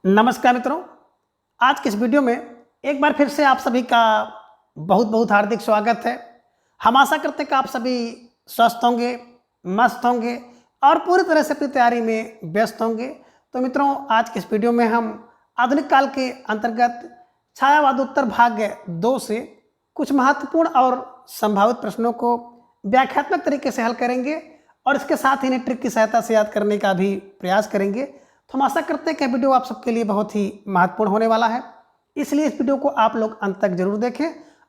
नमस्कार मित्रों, आज के इस वीडियो में एक बार फिर से आप सभी का बहुत बहुत हार्दिक स्वागत है। हम आशा करते हैं कि आप सभी स्वस्थ होंगे, मस्त होंगे और पूरी तरह से अपनी तैयारी में व्यस्त होंगे। तो मित्रों, आज के इस वीडियो में हम आधुनिक काल के अंतर्गत छायावाद उत्तर भाग 2 से कुछ महत्वपूर्ण और संभावित प्रश्नों को व्याख्यात्मक तरीके से हल करेंगे और इसके साथ ही इन्हें ट्रिक की सहायता से याद करने का भी प्रयास करेंगे। तो हम आशा करते हैं कि वीडियो आप सबके लिए बहुत ही महत्वपूर्ण होने वाला है, इसलिए इस वीडियो को आप लोग अंत तक जरूर देखें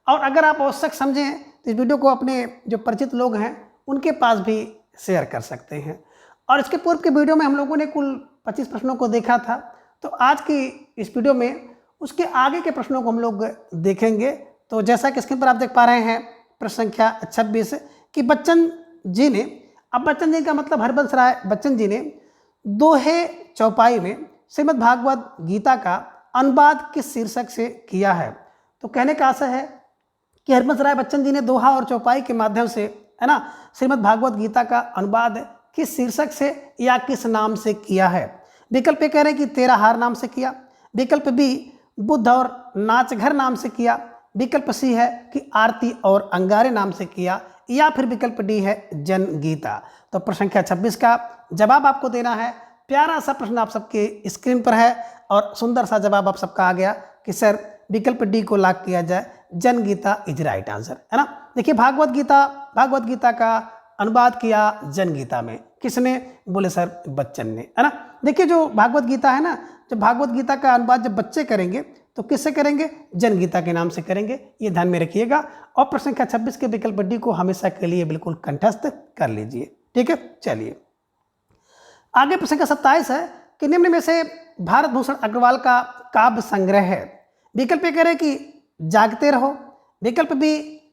और अगर आप आवश्यक समझें तो इस वीडियो को अपने जो परिचित लोग हैं उनके पास भी शेयर कर सकते हैं। और इसके पूर्व के वीडियो में हम लोगों ने कुल 25 प्रश्नों को देखा था, तो आज की इस वीडियो में उसके आगे के प्रश्नों को हम लोग देखेंगे। तो जैसा कि स्क्रीन पर आप देख पा रहे हैं प्रश्न संख्या 26 कि बच्चन जी ने, अब बच्चन जी का मतलब हरबंस राय बच्चन जी ने दोहे चौपाई में श्रीमद् भागवत गीता का अनुवाद किस शीर्षक से किया है। तो कहने का आशय है कि हरबंस राय बच्चन जी ने दोहा और चौपाई के माध्यम से, है ना, श्रीमद् भागवत गीता का अनुवाद किस शीर्षक से या किस नाम से किया है। विकल्प ए कह रहे हैं कि तेरा हार नाम से किया, विकल्प बी बुद्ध और नाच घर नाम से किया, विकल्प सी है कि आरती और अंगारे नाम से किया, या फिर विकल्प डी है जन गीता। तो प्रश्न संख्या 26 का जवाब आपको देना है। प्यारा सा प्रश्न आप सबके स्क्रीन पर है और सुंदर सा जवाब आप सबका आ गया कि सर विकल्प डी को लॉक किया जाए, जन गीता इज राइट आंसर, है ना। देखिए भागवत गीता का अनुवाद किया जन गीता में, किसने? बोले सर बच्चन ने, है ना। देखिए जो भागवत गीता है ना, जब भागवत गीता का अनुवाद जब बच्चे करेंगे तो किससे करेंगे? जन गीता के नाम से करेंगे, ये ध्यान में रखिएगा। और प्रश्न संख्या 26 के विकल्प डी को हमेशा के लिए बिल्कुल कंठस्थ कर लीजिए, ठीक है। चलिए आगे प्रश्न संख्या 27 है कि निम्न में से भारत भूषण अग्रवाल का काव्य संग्रह है। विकल्प ए कह रहे कि जागते रहो, विकल्प बी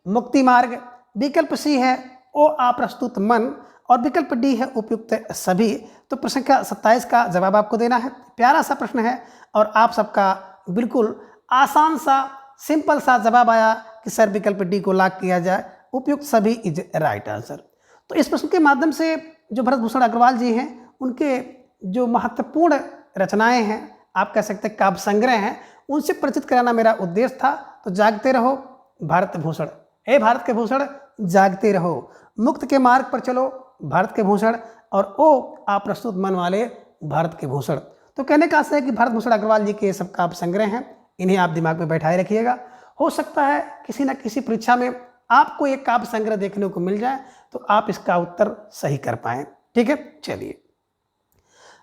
मुक्ति मार्ग, विकल्प सी है ओ अप्रस्तुत मन और विकल्प डी है उपयुक्त सभी। तो प्रश्न संख्या 27 का जवाब आपको देना है। प्यारा सा प्रश्न है और आप सबका बिल्कुल आसान सा सिंपल सा जवाब आया कि सर विकल्प डी को लॉक किया जाए, उपयुक्त सभी इज राइट आंसर। तो इस प्रश्न के माध्यम से जो भरत भूषण अग्रवाल जी हैं उनके जो महत्वपूर्ण रचनाएं हैं, आप कह सकते हैं काव्य संग्रह हैं, उनसे परिचित कराना मेरा उद्देश्य था। तो जागते रहो भारत भूषण, हे भारत के भूषण जागते रहो, मुक्त के मार्ग पर चलो भारत के भूषण, और ओ अप्रस्तुत मन वाले भारत के भूषण। तो कहने का आशय है कि भरत भूषण अग्रवाल जी के सब काव्य संग्रह हैं, इन्हें आप दिमाग में बैठाए रखिएगा। हो सकता है किसी न किसी परीक्षा में आपको एक काव्य संग्रह देखने को मिल जाए तो आप इसका उत्तर सही कर पाएं, ठीक है। चलिए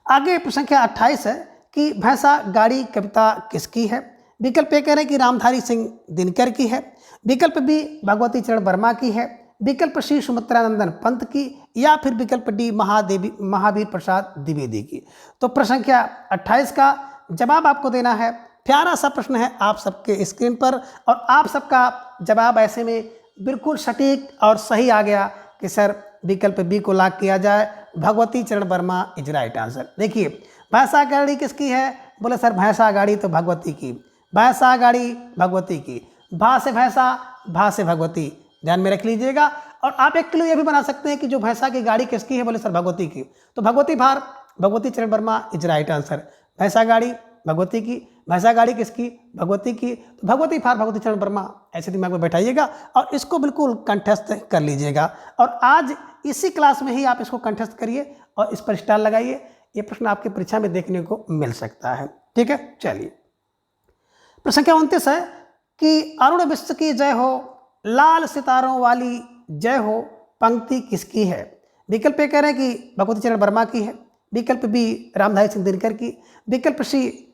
आगे प्रश्न संख्या 28 है कि भैंसा गाड़ी कविता किसकी है। विकल्प ए कह रहे हैं कि रामधारी सिंह दिनकर की है, विकल्प बी भगवती चरण वर्मा की है, विकल्प सी सुमित्रानंदन पंत की, या फिर विकल्प डी महावीर प्रसाद द्विवेदी की। तो प्रश्न संख्या 28 का जवाब आपको देना है। प्यारा सा प्रश्न है आप सबके स्क्रीन पर और आप सबका जवाब ऐसे में बिल्कुल सटीक और सही आ गया कि सर विकल्प बी को लॉक किया जाए, भगवती चरण वर्मा इज राइट आंसर। देखिए भैंसा गाड़ी किसकी है? बोले सर भैंसा गाड़ी तो भगवती की, भैंसा गाड़ी भगवती की, भा से भैंसा भा से भगवती, ध्यान में रख लीजिएगा। और आप एक किलो ये भी बना सकते हैं कि जो भैंसा की गाड़ी किसकी है? बोले सर भगवती की, तो भगवती भार भगवती चरण वर्मा इज राइट आंसर। भैंसा गाड़ी भगवती की, भैंसा गाड़ी किसकी? भगवती की, तो भगवती भार भगवती चरण वर्मा, ऐसे दिमाग में बैठाइएगा और इसको बिल्कुल कंठस्थ कर लीजिएगा। और आज इसी क्लास में ही आप इसको कंठस्थ करिए और इस पर स्टार लगाइए, ये प्रश्न आपकी परीक्षा में देखने को मिल सकता है, ठीक है। चलिए प्रश्न संख्या 29 है कि अरुण विश्व की जय हो, लाल सितारों वाली जय हो पंक्ति किसकी है। विकल्प ए कह रहे हैं कि भगवती चरण वर्मा की है, विकल्प बी रामधारी सिंह दिनकर की, विकल्प सी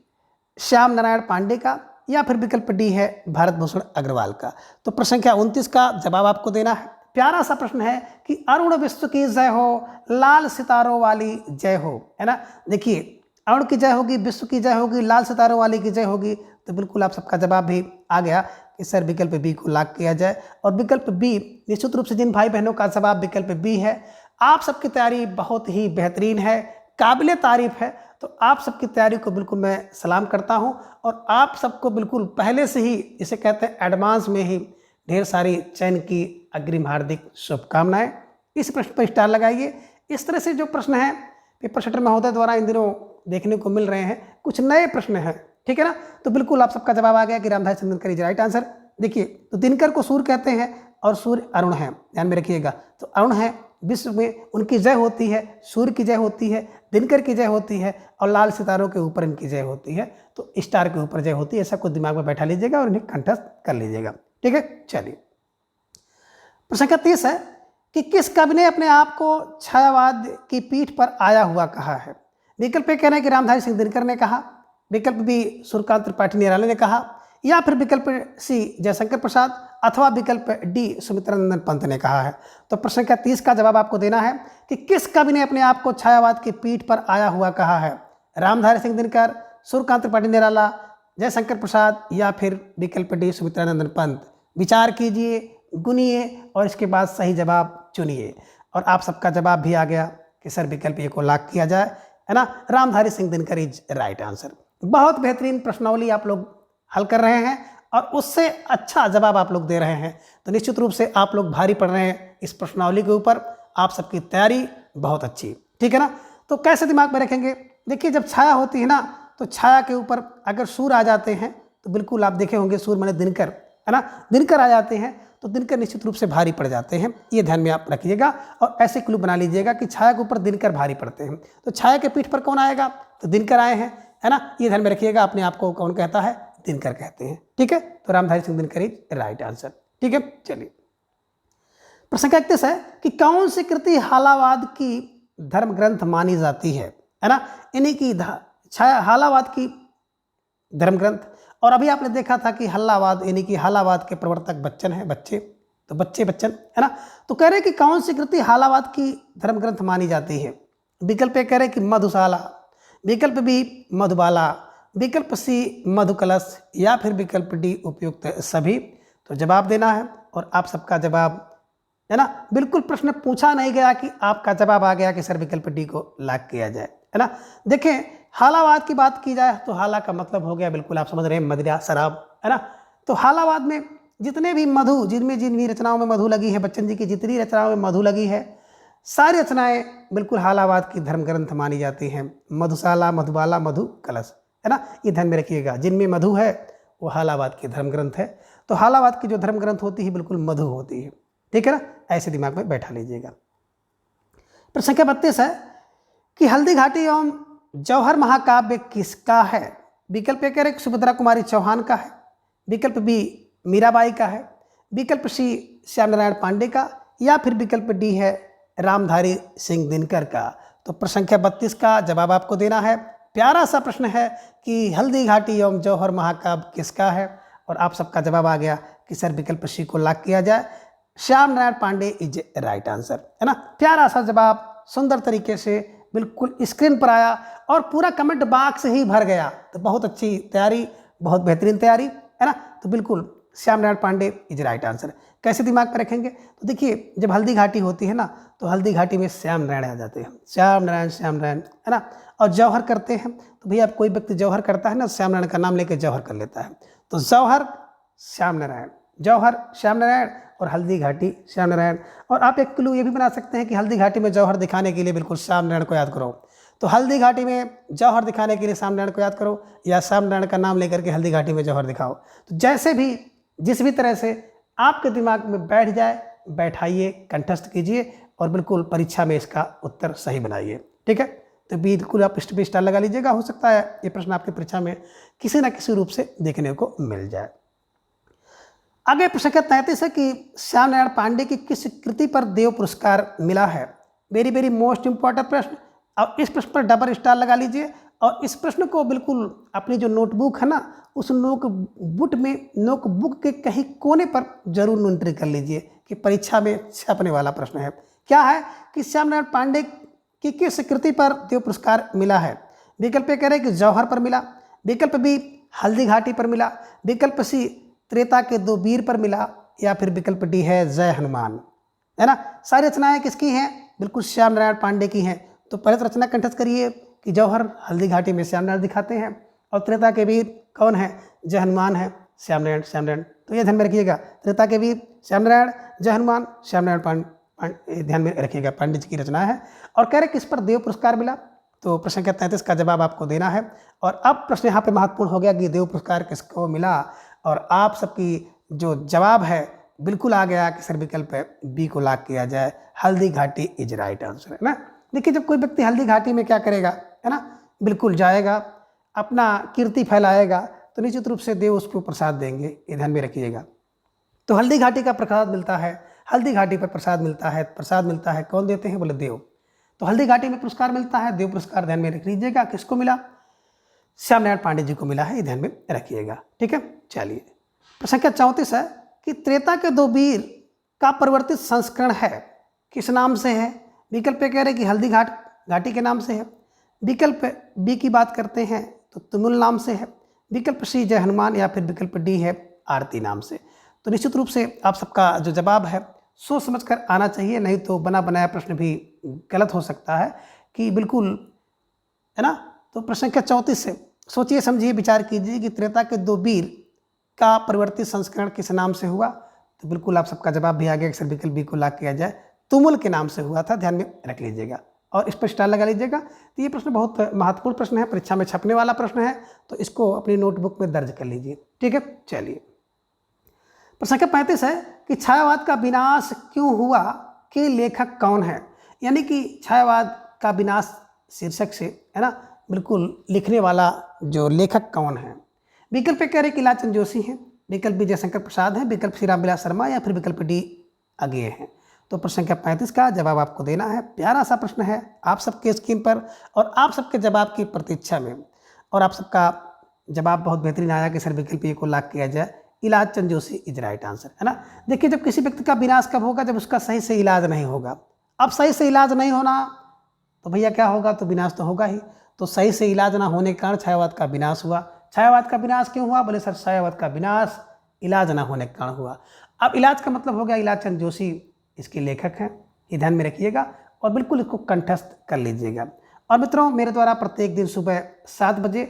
श्याम नारायण पांडे का, या फिर विकल्प डी है भारत भूषण अग्रवाल का। तो प्रश्न संख्या 29 का जवाब आपको देना है। प्यारा सा प्रश्न है कि अरुण विश्व की जय हो, लाल सितारों वाली जय हो, है ना। देखिए अरुण की जय होगी, विश्व की जय होगी, लाल सितारों वाली की जय होगी, तो बिल्कुल आप सबका जवाब भी आ गया कि सर विकल्प बी को लॉक किया जाए। और विकल्प बी निश्चित रूप से जिन भाई बहनों का जवाब विकल्प बी है, आप सबकी तैयारी बहुत ही बेहतरीन है, काबिले तारीफ है। तो आप सबकी तैयारी को बिल्कुल मैं सलाम करता हूं और आप सबको बिल्कुल पहले से ही, इसे कहते हैं एडवांस में ही, ढेर सारी चयन की अग्रिम हार्दिक शुभकामनाएं। इस प्रश्न पर स्टार लगाइए। इस तरह से जो प्रश्न है पेपर सेटर महोदय द्वारा इन दिनों देखने को मिल रहे हैं, कुछ नए प्रश्न हैं, ठीक है ना। तो बिल्कुल आप सबका जवाब आ गया कि Ramdhari Singh Dinkar is right answer. देखिए, तो दिनकर को सूर्य कहते हैं और सूर्य अरुण है, ध्यान में रखिएगा। तो अरुण है, विश्व में उनकी जय होती है, सूर्य की जय होती है, दिनकर की जय होती है और लाल सितारों के ऊपर इनकी जय होती है, तो स्टार के ऊपर जय होती है। ऐसा कुछ दिमाग में बैठा लीजिएगा और इन्हें कंठस्थ कर लीजिएगा, ठीक है। चलिए, प्रश्न संख्या 30 है कि किस कवि ने अपने आप को छायावाद की पीठ पर आया हुआ कहा है। विकल्प ए कह रहे हैं कि रामधारी सिंह दिनकर ने कहा, विकल्प बी सूर्यकांत त्रिपाठी निराला ने कहा, या फिर विकल्प सी जयशंकर प्रसाद, अथवा विकल्प डी सुमित्रानंदन पंत ने कहा है। तो प्रश्न संख्या 30 का जवाब आपको देना है कि किस कवि ने अपने आप को छायावाद की पीठ पर आया हुआ कहा है। रामधारी सिंह दिनकर, सूर्यकांत त्रिपाठी निराला, जयशंकर प्रसाद या फिर विकल्प डी सुमित्रानंदन पंत। विचार कीजिए, गुनिए और इसके बाद सही जवाब चुनिए। और आप सबका जवाब भी आ गया कि सर विकल्प ए को लॉक किया जाए, है ना। Ramdhari Singh Dinkar is right answer. बहुत बेहतरीन प्रश्नावली आप लोग हल कर रहे हैं और उससे अच्छा जवाब आप लोग दे रहे हैं, तो निश्चित रूप से आप लोग भारी पड़ रहे हैं इस प्रश्नावली के ऊपर। आप सबकी तैयारी बहुत अच्छी, ठीक है ना। तो कैसे दिमाग में रखेंगे, देखिए जब छाया होती है ना, तो छाया के ऊपर अगर सूर्य आ जाते हैं तो बिल्कुल आप देखे होंगे, सूर्य माने दिनकर, है ना, दिनकर आ जाते हैं तो दिनकर निश्चित रूप से भारी पड़ जाते हैं। ये ध्यान में आप रखिएगा और ऐसे क्लू बना लीजिएगा कि छाया के ऊपर दिनकर भारी पड़ते हैं, तो छाया के पीठ पर कौन आएगा, तो दिनकर आए हैं, है ना। ये ध्यान में रखिएगा, अपने आप को कौन कहता है, दिनकर कहते हैं, ठीक है। तो Ramdhari Singh Dinkar is right answer, ठीक है। चलिए, प्रश्न संख्या 31 है कि कौन सी कृति हालावाद की धर्म ग्रंथ मानी जाती है ना। इन्हीं की छाया हालावाद की धर्म ग्रंथ। और अभी आपने देखा था कि हल्लावाद यानी कि हालावाद के प्रवर्तक बच्चन हैं, बच्चे, तो बच्चन, है ना। तो कह रहे हैं कि कौन सी कृति हालावाद की धर्म ग्रंथ मानी जाती है। विकल्प ए कह रहे हैं कि मधुशाला, विकल्प बी मधुबाला, विकल्प सी मधुकलश या फिर विकल्प डी उपयुक्त सभी। तो जवाब देना है और आप सबका जवाब, है ना, बिल्कुल प्रश्न पूछा नहीं गया कि आपका जवाब आ गया कि सर विकल्प डी को लॉक किया जाए, है ना। देखें, हालावाद की बात की जाए तो हाला का मतलब हो गया, बिल्कुल आप समझ रहे हैं, मदिरा, शराब, है ना। तो हालावाद में जितने भी मधु, जिनमें जिन भी रचनाओं में मधु लगी है, बच्चन जी की जितनी रचनाओं में मधु लगी है, सारी रचनाएं बिल्कुल हालावाद की धर्म ग्रंथ मानी जाती हैं। मधुशाला, मधुबाला, मधु कलश, है ना, ये ध्यान में रखिएगा। जिनमें मधु है वो हालावाद की धर्म ग्रंथ है। तो हालावाद की जो धर्म ग्रंथ होती है बिल्कुल मधु होती है, ठीक है ना। ऐसे दिमाग में बैठा लीजिएगा। प्रश्न संख्या 32 है कि हल्दी घाटी एवं जौहर महाकाव्य किसका है। विकल्प ए कह रहे सुभद्रा कुमारी चौहान का है, विकल्प बी मीराबाई का है, विकल्प सी श्याम नारायण पांडे का, या फिर विकल्प डी है रामधारी सिंह दिनकर का। तो प्रश्न संख्या 32 का जवाब आपको देना है। प्यारा सा प्रश्न है कि हल्दी घाटी एवं जौहर महाकाव्य किसका है, और आप सबका जवाब आ गया कि सर विकल्प सी को लॉक किया जाए, Shyam Narayan Pandey is right answer, है ना। प्यारा सा जवाब सुंदर तरीके से बिल्कुल स्क्रीन पर आया और पूरा कमेंट बॉक्स ही भर गया। तो बहुत अच्छी तैयारी, बहुत बेहतरीन तैयारी, है ना। तो बिल्कुल Shyam Narayan Pandey is right answer. कैसे दिमाग पर रखेंगे, तो देखिए जब हल्दी घाटी होती है ना, तो हल्दी घाटी में श्याम नारायण आ जाते हैं, श्याम नारायण, है ना। और जौहर करते हैं तो भैया कोई व्यक्ति जौहर करता है ना, श्याम नारायण का नाम लेकर जौहर कर लेता है। तो जौहर श्याम नारायण, जौहर श्याम नारायण और हल्दी घाटी श्याम नारायण। और आप एक क्लू ये भी बना सकते हैं कि हल्दी घाटी में जौहर दिखाने के लिए बिल्कुल श्याम नारायण को याद करो। तो हल्दी घाटी में जौहर दिखाने के लिए श्याम नारायण को याद करो, या श्याम नारायण का नाम लेकर के हल्दी घाटी में जौहर दिखाओ। तो जैसे भी, जिस भी तरह से आपके दिमाग में बैठ जाए, बैठाइए, कंठस्थ कीजिए और बिल्कुल परीक्षा में इसका उत्तर सही बनाइए, ठीक है। तो बिल्कुल आप इष्ट पे स्टार लगा लीजिएगा। हो सकता है ये प्रश्न आपकी परीक्षा में किसी न किसी रूप से देखने को मिल जाए। आगे प्रश्न संख्या 33 है कि श्याम नारायण पांडे की किस कृति पर देव पुरस्कार मिला है। वेरी वेरी मोस्ट इंपॉर्टेंट प्रश्न। अब इस प्रश्न पर डबल स्टार लगा लीजिए और इस प्रश्न को बिल्कुल अपनी जो नोटबुक है ना, उस नोटबुक के कहीं कोने पर जरूर एंट्री कर लीजिए कि परीक्षा में छपने वाला प्रश्न है। क्या है कि श्याम नारायण पांडे की किस कृति पर देव पुरस्कार मिला है। विकल्प ए कह रहे हैं कि जौहर पर मिला, विकल्प बी हल्दी घाटी पर मिला, विकल्प सी त्रेता के दो वीर पर मिला, या फिर विकल्प डी है जय हनुमान, है ना। सारी रचनाएं किसकी हैं, बिल्कुल श्याम नारायण पांडे की हैं। तो पहले तो रचना कंठस्थ करिए कि जौहर हल्दी घाटी में श्याम नारायण दिखाते हैं और त्रेता के वीर कौन है, जय हनुमान है, श्याम नारायण। तो ये ध्यान में रखिएगा, त्रेता के वीर श्याम नारायण, जय हनुमान, श्याम नारायण ध्यान में रखिएगा, पांडे जी की रचना है। और कह रहे किस पर देव पुरस्कार मिला, तो प्रश्न संख्या 33 का जवाब आपको देना है। और अब प्रश्न यहाँ पे महत्वपूर्ण हो गया कि देव पुरस्कार किसको मिला, और आप सबकी जो जवाब है बिल्कुल आ गया कि सर विकल्प बी को लॉक किया जाए, Haldi Ghati is right answer, है ना। देखिए जब कोई व्यक्ति हल्दी घाटी में क्या करेगा, है ना, बिल्कुल जाएगा, अपना कीर्ति फैलाएगा, तो निश्चित रूप से देव उसको प्रसाद देंगे, ये ध्यान में रखिएगा। तो हल्दी घाटी का प्रसाद मिलता है, हल्दी घाटी पर प्रसाद मिलता है, प्रसाद मिलता है, कौन देते हैं, बोले देव। तो हल्दी घाटी में पुरस्कार मिलता है, देव पुरस्कार ध्यान में रख लीजिएगा, किसको मिला, श्याम नारायण पांडे जी को मिला है, ये ध्यान में रखिएगा। ठीक है, चलिए प्रश्न संख्या 34 है कि त्रेता के दो वीर का परिवर्तित संस्करण है, किस नाम से है। विकल्प कह रहे कि हल्दी घाटी के नाम से है, विकल्प बी की बात करते हैं तो तुमुल नाम से है, विकल्प सी जय हनुमान, या फिर विकल्प डी है आरती नाम से। तो निश्चित रूप से आप सबका जो जवाब है सोच समझकर आना चाहिए, नहीं तो बना बनाया प्रश्न भी गलत हो सकता है कि बिल्कुल, है ना। तो प्रश्न संख्या 34 से सोचिए समझिए विचार कीजिए कि त्रेता के दो वीर का परिवर्तित संस्करण किस नाम से हुआ। तो बिल्कुल आप सबका जवाब भी आ गया कि सर विकल्प बी को लॉक किया जाए, तुमुल के नाम से हुआ था, ध्यान में रख लीजिएगा और इस पर स्टार लगा लीजिएगा। तो ये प्रश्न बहुत महत्वपूर्ण प्रश्न है, परीक्षा में छपने वाला प्रश्न है, तो इसको अपनी नोटबुक में दर्ज कर लीजिए। ठीक है, चलिए प्रश्न संख्या 35 है कि छायावाद का विनाश क्यों हुआ के लेखक कौन है। यानी कि छायावाद का विनाश शीर्षक से, है ना, बिल्कुल लिखने वाला जो लेखक कौन है। विकल्प कह रहे कि लालचंद जोशी हैं, विकल्प बी जयशंकर प्रसाद हैं, विकल्प सी रामविलास शर्मा, या फिर विकल्प डी अगेय हैं। तो प्रश्न संख्या 35 का जवाब आपको देना है। प्यारा सा प्रश्न है आप सबके स्क्रीन पर और आप सबके जवाब की प्रतीक्षा में, और आप सबका जवाब बहुत बेहतरीन आया कि सर विकल्प ए को लॉक किया जाए, इलाजचंद जोशी इज राइट आंसर, है ना। देखिए जब किसी व्यक्ति का विनाश कब होगा, जब उसका सही से इलाज नहीं होगा। अब सही से इलाज नहीं होना तो भैया क्या होगा, तो विनाश तो होगा ही। तो सही से इलाज ना होने के कारण छायावाद का विनाश हुआ। छायावाद का विनाश क्यों हुआ, बोले सर छायावाद का विनाश इलाज ना होने के कारण हुआ। अब इलाज का मतलब हो गया इलाजचंद जोशी इसके लेखक हैं, ये ध्यान में रखिएगा और बिल्कुल इसको कंठस्थ कर लीजिएगा। और मित्रों मेरे द्वारा प्रत्येक दिन सुबह 7 बजे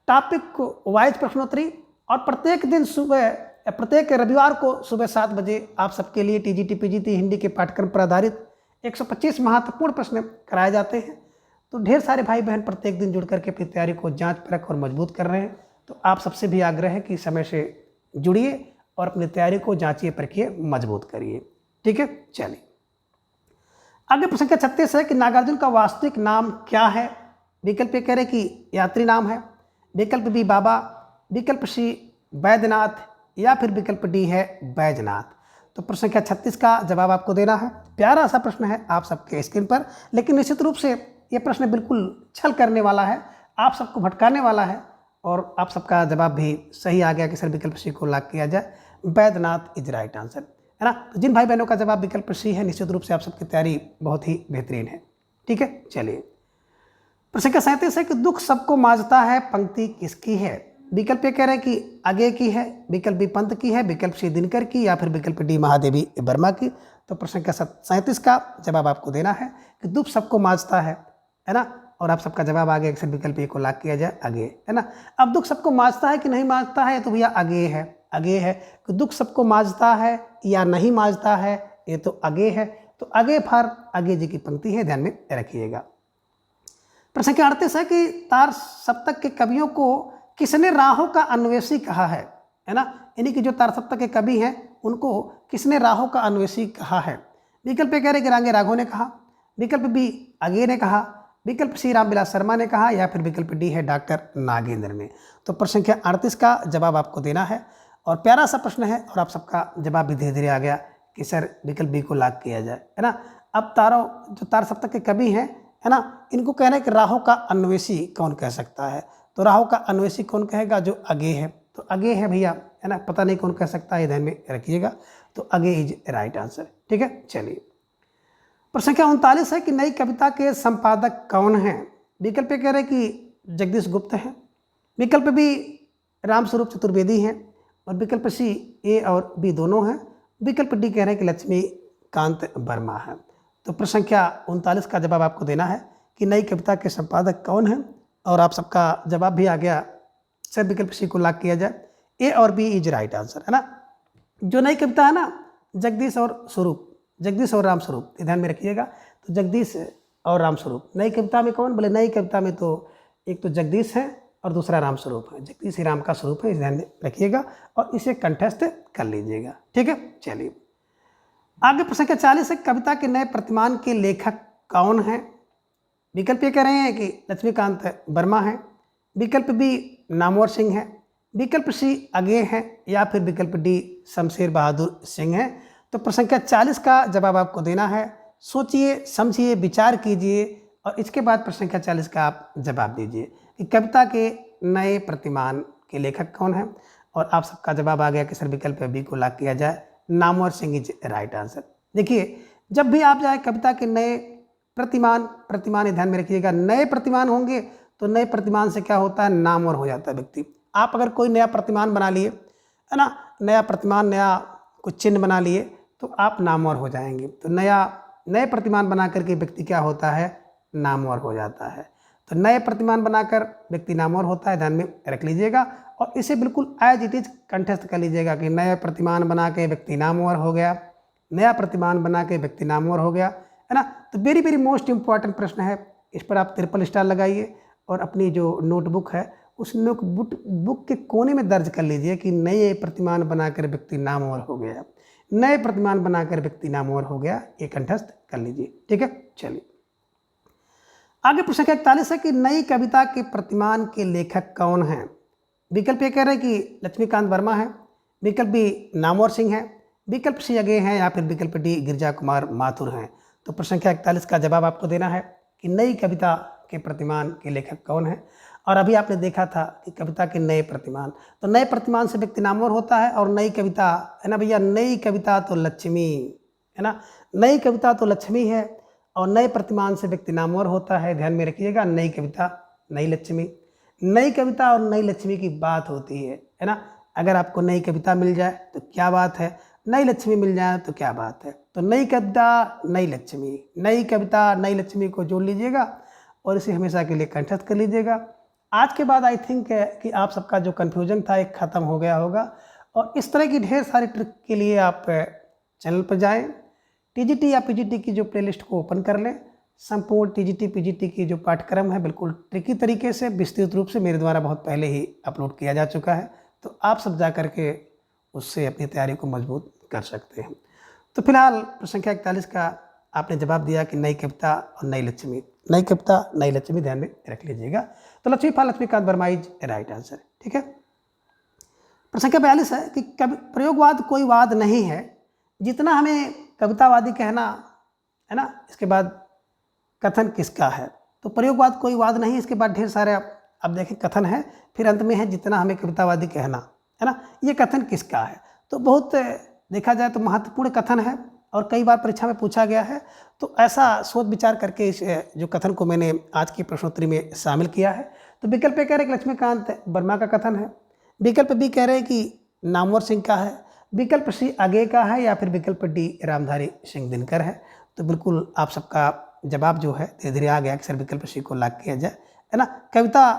टॉपिक को वाइज प्रश्नोत्तरी, और प्रत्येक दिन सुबह, प्रत्येक रविवार को सुबह 7 बजे आप सबके लिए टीजीटी पीजीटी हिंदी के पाठ्यक्रम पर आधारित 125 महत्वपूर्ण प्रश्न कराए जाते हैं। तो ढेर सारे भाई बहन प्रत्येक दिन जुड़ करके अपनी तैयारी को जांच परख और मजबूत कर रहे हैं। तो आप सबसे भी आग्रह है कि समय से जुड़िए और अपनी तैयारी को जांचिए परखिए मजबूत करिए। ठीक है, चलिए आगे प्रश्न संख्या 36 है कि नागार्जुन का वास्तविक नाम क्या है। विकल्प ए कह रहे कि यात्री नाम है, विकल्प बी बाबा, विकल्प सी बैद्यनाथ, या फिर विकल्प डी है बैजनाथ। तो प्रश्न संख्या 36 का जवाब आपको देना है। प्यारा सा प्रश्न है आप सबके स्क्रीन पर, लेकिन निश्चित रूप से ये प्रश्न बिल्कुल छल करने वाला है, आप सबको भटकाने वाला है, और आप सबका जवाब भी सही आ गया कि सर विकल्प सी को लॉक किया जाए, बैद्यनाथ इज राइट आंसर, है ना। तो जिन भाई बहनों का जवाब विकल्प सी है निश्चित रूप से आप सबकी तैयारी बहुत ही बेहतरीन है। ठीक है, चलिए प्रश्न संख्या 37 है कि दुख सबको मांझता है पंक्ति किसकी है। विकल्प ये कह रहे हैं कि आगे की है, विकल्प बी पंत की है, विकल्प सी दिनकर की, या फिर विकल्प डी महादेवी वर्मा की। तो प्रश्न संख्या 37 का जवाब आपको देना है कि दुख सबको मांझता है ना, और आप सबका जवाब आ गया कि विकल्प ए को लॉक किया जाए आगे, है ना। अब दुख सबको मांझता है कि नहीं मांझता है, तो भैया आगे है, आगे है कि दुख सबको मांझता है या नहीं मांझता है, ये तो आगे है। तो आगे फॉर आगे जी की पंक्ति है, ध्यान में रखिएगा। प्रश्न संख्या 38 है कि तार सप्तक के कवियों को किसने राहों का अन्वेषी कहा है ना। यानी कि जो तार सप्तक के कवि हैं उनको किसने राहों का अन्वेषी कहा है। विकल्प ए कह रहे कि रांगे राघव ने कहा, विकल्प बी आगे ने कहा, विकल्प सी रामविलास शर्मा ने कहा, या फिर विकल्प डी है डॉक्टर नागेंद्र ने। तो प्रश्न संख्या 38 का जवाब आपको देना है, और प्यारा सा प्रश्न है और आप सबका जवाब भी धीरे धीरे आ गया कि सर विकल्प बी को लॉक किया जाए, है ना। अब तारों जो तार सप्तक के कवि हैं, है ना, इनको कहना है कि राहों का अन्वेषी कौन कह सकता है। तो राहों का अन्वेषी कौन कहेगा, जो आगे है। तो आगे है भैया, है ना, पता नहीं कौन कह सकता है, ध्यान में रखिएगा। तो आगे इज राइट आंसर। ठीक है, चलिए प्रश्न संख्या 39 है कि नई कविता के संपादक कौन हैं। विकल्प कह रहे कि जगदीश गुप्त हैं, विकल्प बी रामस्वरूप चतुर्वेदी हैं, और विकल्प सी ए और बी दोनों हैं, विकल्प डी कह रहे हैं कि लक्ष्मीकांत वर्मा है। तो प्रश्न संख्या 39 का जवाब आपको देना है कि नई कविता के संपादक कौन हैं, और आप सबका जवाब भी आ गया सर विकल्प सी को लॉक किया जाए, ए और बी इज राइट आंसर, है ना। जो नई कविता है ना, जगदीश और स्वरूप, जगदीश और राम स्वरूप, ध्यान में रखिएगा। तो जगदीश और रामस्वरूप। नई कविता में कौन? बोले नई कविता में तो एक तो जगदीश है और दूसरा रामस्वरूप है। जगदीश ही राम का स्वरूप है, इस ध्यान में रखिएगा और इसे कंठस्थ कर लीजिएगा। ठीक है, चलिए आगे प्रश्न संख्या 40 है, कविता के नए प्रतिमान के लेखक कौन है? विकल्प ये कह रहे हैं कि लक्ष्मीकांत वर्मा है, विकल्प बी नामवर सिंह है, विकल्प सी अगे है या फिर विकल्प डी शमशेर बहादुर सिंह है। तो प्रश्न संख्या 40 का जवाब आपको देना है। सोचिए, समझिए, विचार कीजिए और इसके बाद प्रश्न संख्या 40 का आप जवाब दीजिए कि कविता के नए प्रतिमान के लेखक कौन है। और आप सबका जवाब आ गया कि सर विकल्प बी को लॉक किया जाए, Namvar Singh is right answer. देखिए, जब भी आप जाए कविता के नए प्रतिमान ध्यान में रखिएगा, नए प्रतिमान होंगे तो नए प्रतिमान से क्या होता है? नामवर हो जाता है व्यक्ति। आप अगर कोई नया प्रतिमान बना लिए, है ना, नया प्रतिमान, नया कुछ चिन्ह बना लिए तो आप नामवर हो जाएंगे। तो नए प्रतिमान बना करके व्यक्ति क्या होता है? नामवर हो जाता है। तो नए प्रतिमान बनाकर व्यक्ति नामवर होता है, ध्यान में रख लीजिएगा और इसे बिल्कुल एज इट इज कंठस्थ कर लीजिएगा कि नया प्रतिमान बना के व्यक्ति नामवर हो गया, नया प्रतिमान बना के व्यक्ति नामवर हो गया, है ना। तो वेरी वेरी मोस्ट इंपॉर्टेंट प्रश्न है, इस पर आप ट्रिपल स्टार लगाइए और अपनी जो नोटबुक है उस नोटबुक के कोने में दर्ज कर लीजिए कि नए प्रतिमान बनाकर व्यक्ति नामवर हो गया, नए प्रतिमान बनाकर व्यक्ति नामवर हो गया, ये कंठस्थ कर लीजिए। ठीक है, चलिए आगे प्रश्न 41 है कि नई कविता के प्रतिमान के लेखक कौन हैं? विकल्प ये कह रहे हैं कि लक्ष्मीकांत वर्मा है, विकल्प बी नामवर सिंह है, विकल्प सी अगे हैं या फिर विकल्प डी गिरिजा कुमार माथुर हैं। तो प्रश्न संख्या 41 का जवाब आपको देना है कि नई कविता के प्रतिमान के लेखक कौन है। और अभी आपने देखा था कि कविता के नए प्रतिमान, तो नए प्रतिमान से व्यक्ति नामवर होता है और नई कविता, है ना भैया, नई कविता तो लक्ष्मी, है ना, नई कविता तो लक्ष्मी है और नए प्रतिमान से व्यक्ति नामवर होता है। ध्यान में रखिएगा, नई कविता नई लक्ष्मी, नई कविता और नई लक्ष्मी की बात होती है ना। अगर आपको नई कविता मिल जाए तो क्या बात है, नई लक्ष्मी मिल जाए तो क्या बात है। तो नई कविता नई लक्ष्मी, नई कविता नई लक्ष्मी को जोड़ लीजिएगा और इसे हमेशा के लिए कंठस्थ कर लीजिएगा। आज के बाद आई थिंक कि आप सबका जो कन्फ्यूजन था एक ख़त्म हो गया होगा और इस तरह की ढेर सारी ट्रिक के लिए आप चैनल पर जाएं, टीजीटी या पीजीटी की जो प्लेलिस्ट को ओपन कर लें। संपूर्ण टीजीटी पीजीटी की जो पाठ्यक्रम है बिल्कुल ट्रिकी तरीके से विस्तृत रूप से मेरे द्वारा बहुत पहले ही अपलोड किया जा चुका है, तो आप सब जा करके उससे अपनी तैयारी को मजबूत कर सकते हैं। तो फिलहाल प्रश्न संख्या 41 का आपने जवाब दिया कि नई कविता और नई लक्ष्मी, नई कविता नई लक्ष्मी, ध्यान में रख लीजिएगा। तो Laxmikant Verma is right answer. ठीक है, प्रश्न संख्या 42 है कि प्रयोगवाद कोई वाद नहीं है, जितना हमें कवितावादी कहना, है ना, इसके बाद कथन किसका है? तो प्रयोगवाद कोई वाद नहीं, इसके बाद ढेर सारे आप देखें कथन है, फिर अंत में है जितना हमें कवितावादी कहना, है ना, ये कथन किसका है? तो बहुत देखा जाए तो महत्वपूर्ण कथन है और कई बार परीक्षा में पूछा गया है। तो ऐसा सोच विचार करके इस जो कथन को मैंने आज की प्रश्नोत्तरी में शामिल किया है। तो विकल्प ए कह रहे हैं कि लक्ष्मीकांत वर्मा का कथन है, विकल्प बी कह रहे हैं कि नामवर सिंह का है, विकल्प सी आगे का है या फिर विकल्प डी रामधारी सिंह दिनकर है। तो बिल्कुल आप सबका जवाब जो है धीरे धीरे आ गया कि सर विकल्प सी को लॉक किया जाए, है ना। कविता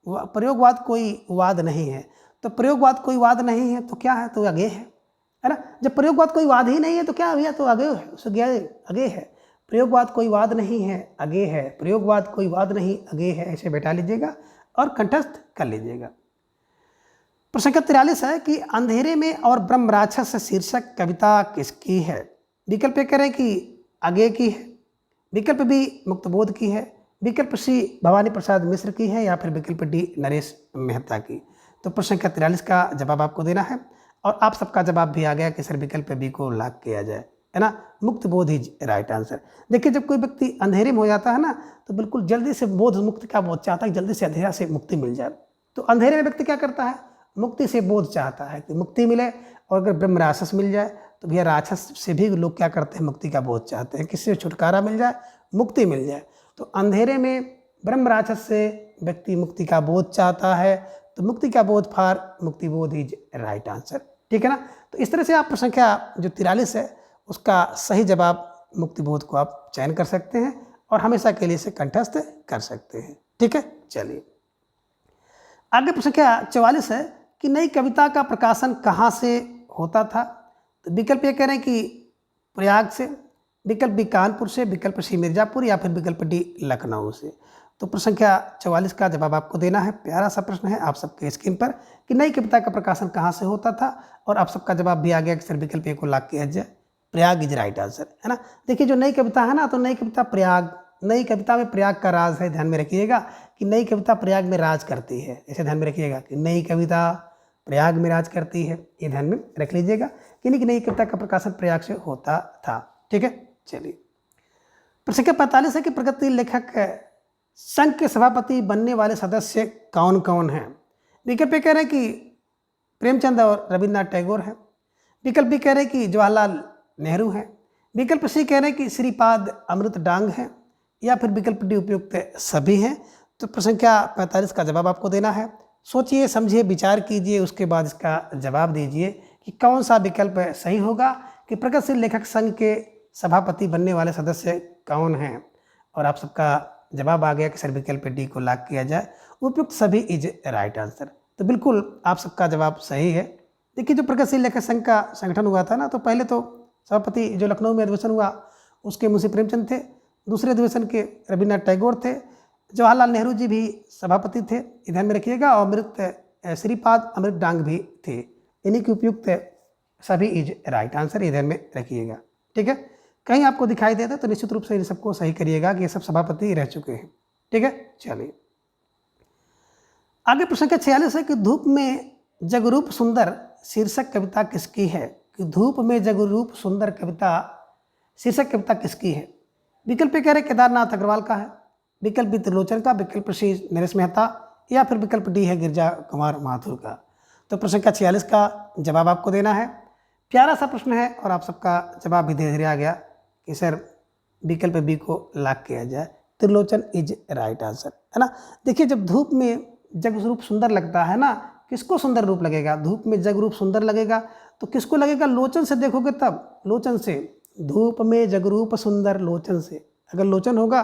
प्रयोगवाद कोई वाद नहीं है, तो प्रयोगवाद कोई वाद नहीं है तो क्या है? तो आगे है ना। जब प्रयोगवाद कोई वाद ही नहीं है तो क्या भैया? तो आगे है, उससे आगे है। प्रयोगवाद कोई वाद नहीं है, आगे है, प्रयोगवाद कोई वाद नहीं, आगे है, ऐसे बैठा लीजिएगा और कंठस्थ कर लीजिएगा। प्रश्न संख्या 43 है कि अंधेरे में और ब्रह्म राक्षस शीर्षक कविता किसकी है? विकल्प ए कह रहे हैं कि आगे की है, विकल्प बी मुक्तबोध की है, विकल्प सी भवानी प्रसाद मिश्र की है या फिर विकल्प डी नरेश मेहता की। तो प्रश्न संख्या 43 का जवाब आपको देना है और आप सबका जवाब भी आ गया कि सर विकल्प बी को लॉक किया जाए, है ना, मुक्तबोध ही राइट आंसर। देखिए, जब कोई व्यक्ति अंधेरे में हो जाता है ना तो बिल्कुल जल्दी से बोध मुक्ति का बोध चाहता है, जल्दी से अंधेरा से मुक्ति मिल जाए। तो अंधेरे में व्यक्ति क्या करता है? मुक्ति से बोध चाहता है कि मुक्ति मिले। और अगर ब्रह्म राक्षस मिल जाए तो भैया राक्षस से भी लोग क्या करते हैं? मुक्ति का बोध चाहते हैं, किससे छुटकारा मिल जाए, मुक्ति मिल जाए। तो अंधेरे में ब्रह्म राक्षस से व्यक्ति मुक्ति का बोध चाहता है, तो मुक्ति का बोध for Muktibodh is right answer. ठीक है ना। तो इस तरह से आप प्रश्न संख्या जो 43 है उसका सही जवाब मुक्तिबोध को आप चयन कर सकते हैं और हमेशा के लिए इसे कंठस्थ कर सकते हैं। ठीक है, चलिए आगे प्रश्न संख्या 44 है कि नई कविता का प्रकाशन कहाँ से होता था? तो विकल्प ये कह रहे हैं कि प्रयाग से, विकल्प बी कानपुर से, विकल्प सी मिर्जापुर या फिर विकल्प डी लखनऊ से। तो प्रश्न संख्या 44 का जवाब आपको देना है। प्यारा सा प्रश्न है आप सबके स्क्रीन पर कि नई कविता का प्रकाशन कहाँ से होता था, और आप सबका जवाब भी आ गया कि सर विकल्प ए को लॉक किया जाए, प्रयाग इज राइट आंसर, है ना। देखिए जो नई कविता है ना, तो नई कविता प्रयाग, नई कविता में प्रयाग का राज है। ध्यान में रखिएगा कि नई कविता प्रयाग में राज करती है, ऐसे ध्यान में रखिएगा कि नई कविता प्रयाग में राज करती है, ये ध्यान में रख लीजिएगा कि नई कविता का प्रकाशन प्रयाग से होता था। ठीक है, चलिए प्रश्न संख्या 45 है कि प्रगति लेखक संघ के सभापति बनने वाले सदस्य कौन कौन हैं। विकल्प ए कह रहे हैं कि प्रेमचंद और रविन्द्रनाथ टैगोर हैं, विकल्प बी कह रहे हैं कि जवाहरलाल नेहरू हैं, विकल्प सी कह रहे हैं कि श्रीपाद अमृत डांग हैं, या फिर विकल्प डी उपयुक्त सभी हैं। तो प्रश्न संख्या 45 का जवाब आपको देना है। सोचिए समझिए विचार कीजिए, उसके बाद इसका जवाब दीजिए कि कौन सा विकल्प सही होगा कि प्रगतिशील लेखक संघ के सभापति बनने वाले सदस्य कौन हैं। और आप सबका जवाब आ गया कि सर विकल्प डी को लॉक किया जाए, उपयुक्त सभी इज राइट आंसर। तो बिल्कुल आप सबका जवाब सही है। देखिए जो प्रगतिशील लेखक संघ का संगठन हुआ था ना, तो पहले तो सभापति जो लखनऊ में अधिवेशन हुआ उसके मुंशी प्रेमचंद थे, दूसरे अधिवेशन के रविन्द्रनाथ टैगोर थे, जवाहरलाल नेहरू जी भी सभापति थे, ध्यान में रखिएगा, और श्रीपाद अमृत डांग भी थे। इन्हीं की उपयुक्त सभी इज राइट आंसर, ये ध्यान में रखिएगा। ठीक है, कहीं आपको दिखाई देता है तो निश्चित रूप से इन सबको सही करिएगा कि ये सब सभापति रह चुके हैं। ठीक है, चलिए आगे प्रश्न संख्या 46 है कि धूप में जगरूप सुंदर शीर्षक कविता किसकी है। कि धूप में जगरूप सुंदर कविता शीर्षक कविता किसकी है। विकल्प कह रहे केदारनाथ अग्रवाल का है, विकल्प बी त्रिलोचन का, विकल्प सी नरेश मेहता, या फिर विकल्प डी है गिरजा कुमार माथुर का। तो प्रश्न संख्या 46 का जवाब आपको देना है। प्यारा सा प्रश्न है और आप सबका जवाब भी धीरे धीरे आ गया कि सर विकल्प बी को लॉक किया जाए, त्रिलोचन इज राइट आंसर, है ना। देखिए जब धूप में जग रूप सुंदर लगता है ना, किसको सुंदर रूप लगेगा, धूप में जग रूप सुंदर लगेगा तो किसको लगेगा, लोचन से देखोगे तब, लोचन से, धूप में जगरूप सुंदर लोचन से, अगर लोचन होगा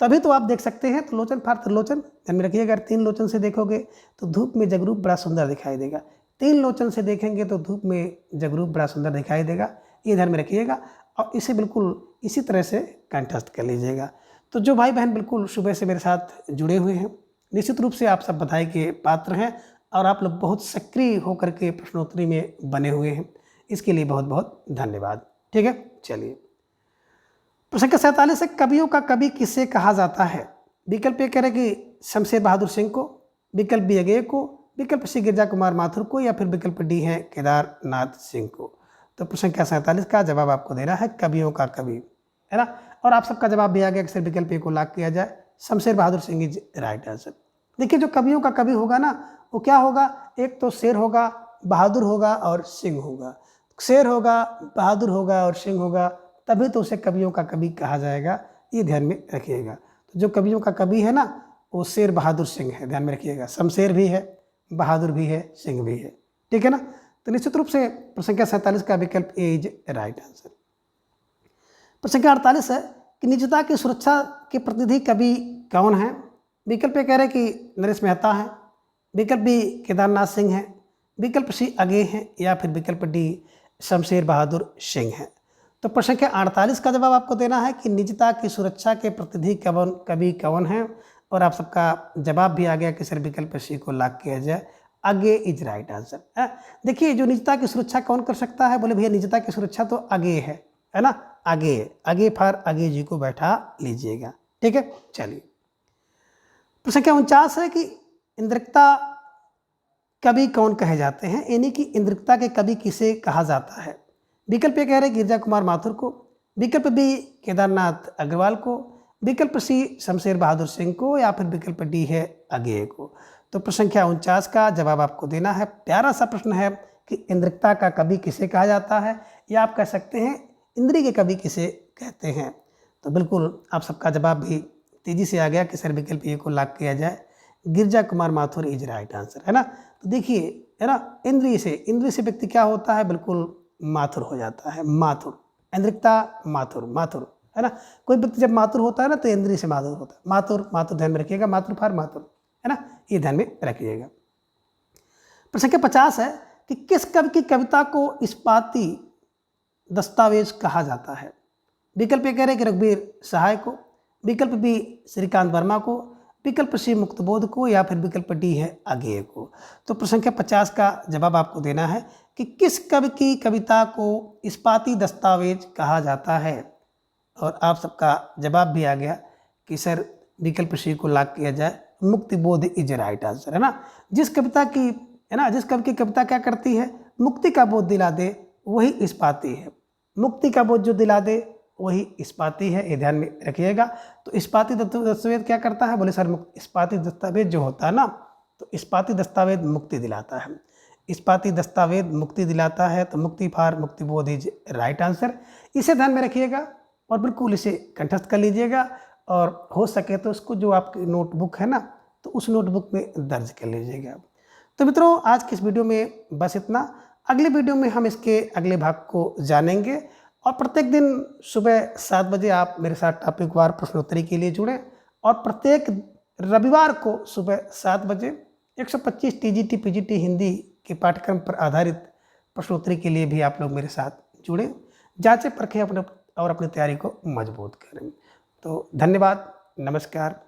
तभी तो आप देख सकते हैं। तो लोचन फार त्रिलोचन, ध्यान में रखिए, अगर 3 लोचन से देखोगे तो धूप में जगरूप बड़ा सुंदर दिखाई देगा, 3 लोचन से देखेंगे तो धूप में जगरूप बड़ा सुंदर दिखाई देगा, ये ध्यान में रखिएगा। और इसे बिल्कुल इसी तरह से कंठस्थ कर लीजिएगा। तो जो भाई बहन बिल्कुल सुबह से मेरे साथ जुड़े हुए हैं, निश्चित रूप से आप सब बधाई के पात्र हैं और आप लोग बहुत सक्रिय होकर के प्रश्नोत्तरी में बने हुए हैं, इसके लिए बहुत बहुत धन्यवाद। ठीक है, चलिए प्रश्न संख्या 47 है कवियों का कवि किसे कहा जाता है। विकल्प ए कह रहे कि शमशेर बहादुर सिंह को, विकल्प बी अगेय को, विकल्प सी गिरजा कुमार माथुर को, या फिर विकल्प डी है केदारनाथ सिंह को। तो प्रश्न संख्या 47 का जवाब आपको देना है, कवियों का कवि, है ना। और आप सबका जवाब भी आ गया कि सर विकल्प ए को लॉक किया जाए, Shamsher Bahadur Singh is right answer. देखिए जो कवियों का कवि होगा ना, वो क्या होगा, एक तो शेर होगा, बहादुर होगा और सिंह होगा। शेर होगा, बहादुर होगा और सिंह होगा, तभी तो उसे कवियों का कवि कहा जाएगा, ये ध्यान में रखिएगा। तो जो कवियों का कवि है ना, वो शेर बहादुर सिंह है, ध्यान में रखिएगा, शमशेर भी है, बहादुर भी है, सिंह भी है। ठीक है ना। तो निश्चित रूप से प्रश्न संख्या 47 का विकल्प ए इज राइट आंसर। प्रश्न संख्या 48 है कि निजता की सुरक्षा के प्रतिनिधि कवि कौन है। विकल्प ए कह रहे कि नरेश मेहता हैं, विकल्प बी केदारनाथ सिंह हैं, विकल्प सी अगेय हैं, या फिर विकल्प डी शमशेर बहादुर सिंह हैं। तो प्रश्न संख्या 48 का जवाब आपको देना है कि निजता की सुरक्षा के प्रतिनिधि कवि कौन हैं, और आप सबका जवाब भी आ गया कि सर विकल्प सी को लॉक किया जाए, अगेय इज राइट आंसर। देखिए जो निजता की सुरक्षा कौन कर सकता है, बोले भैया निजता की सुरक्षा तो अगेय है ना, अगेय, आगे फार अगेय जी को बैठा लीजिएगा। ठीक है, चलिए प्रश्न संख्या 49 है कि इंद्रिकता कवि कौन कहे जाते हैं, यानी कि इंद्रिकता के कवि किसे कहा जाता है। विकल्प ए कह रहे गिरजा कुमार माथुर को, विकल्प बी केदारनाथ अग्रवाल को, विकल्प सी शमशेर बहादुर सिंह को, या फिर विकल्प डी है अगेय को। तो प्रश्न संख्या 49 का जवाब आपको देना है। प्यारा सा प्रश्न है कि इंद्रिकता का कवि किसे कहा जाता है, या आप कह सकते हैं इंद्री के कवि किसे कहते हैं। तो बिल्कुल आप सबका जवाब भी तेजी से आ गया कि सर विकल्प ए को लॉक किया जाए, Girija Kumar Mathur is right answer, है ना। तो देखिए, है ना, इंद्रिय से व्यक्ति क्या होता है, बिल्कुल माथुर हो जाता है, माथुर, इंद्रिकता माथुर, माथुर, है ना। कोई व्यक्ति जब माथुर होता है ना तो इंद्रिय से माथुर होता है, माथुर, माथुर ध्यान में रखिएगा, माथुर फार माथुर, है ना, ये ध्यान में रखिएगा। प्रश्न संख्या 50 है कि किस कवि की कविता को इस्पाती दस्तावेज कहा जाता है। विकल्प ए कह रहे हैं कि रघुवीर सहाय को, विकल्प बी श्रीकांत वर्मा को, विकल्प सी मुक्तबोध को, या फिर विकल्प डी है अगेय को। तो प्रश्न संख्या 50 का जवाब आपको देना है कि किस कवि की कविता को इस्पाती दस्तावेज कहा जाता है। और आप सबका जवाब भी आ गया कि सर विकल्प सी को लॉक किया जाए, मुक्तिबोध इज राइट आंसर, है ना। जिस कविता की, है ना, जिस कवि की कविता क्या करती है, मुक्ति का बोध दिला दे, वही इस्पाती है। मुक्ति का बोध जो दिला दे वही इस्पाती है, ये ध्यान में रखिएगा। तो इस्पाती दस्तावेज क्या करता है, बोले सर इस्पाती दस्तावेज जो होता है ना, तो इस्पाती दस्तावेज मुक्ति दिलाता है, इस्पाती दस्तावेज मुक्ति दिलाता है। तो मुक्ति for Muktibodh is right answer, इसे ध्यान में रखिएगा और बिल्कुल इसे कंठस्थ कर लीजिएगा। और हो सके तो उसको जो आपकी नोटबुक है ना, तो उस नोटबुक में दर्ज कर लीजिएगा। तो मित्रों आज की इस वीडियो में बस इतना। अगले वीडियो में हम इसके अगले भाग को जानेंगे और प्रत्येक दिन सुबह 7 बजे आप मेरे साथ टॉपिक वार प्रश्नोत्तरी के लिए जुड़ें। और प्रत्येक रविवार को सुबह 7 बजे 125 टीजीटी पीजीटी हिंदी के पाठ्यक्रम पर आधारित प्रश्नोत्तरी के लिए भी आप लोग मेरे साथ जुड़ें, जांचें परखें अपने और अपनी तैयारी को मजबूत करें। तो धन्यवाद, नमस्कार।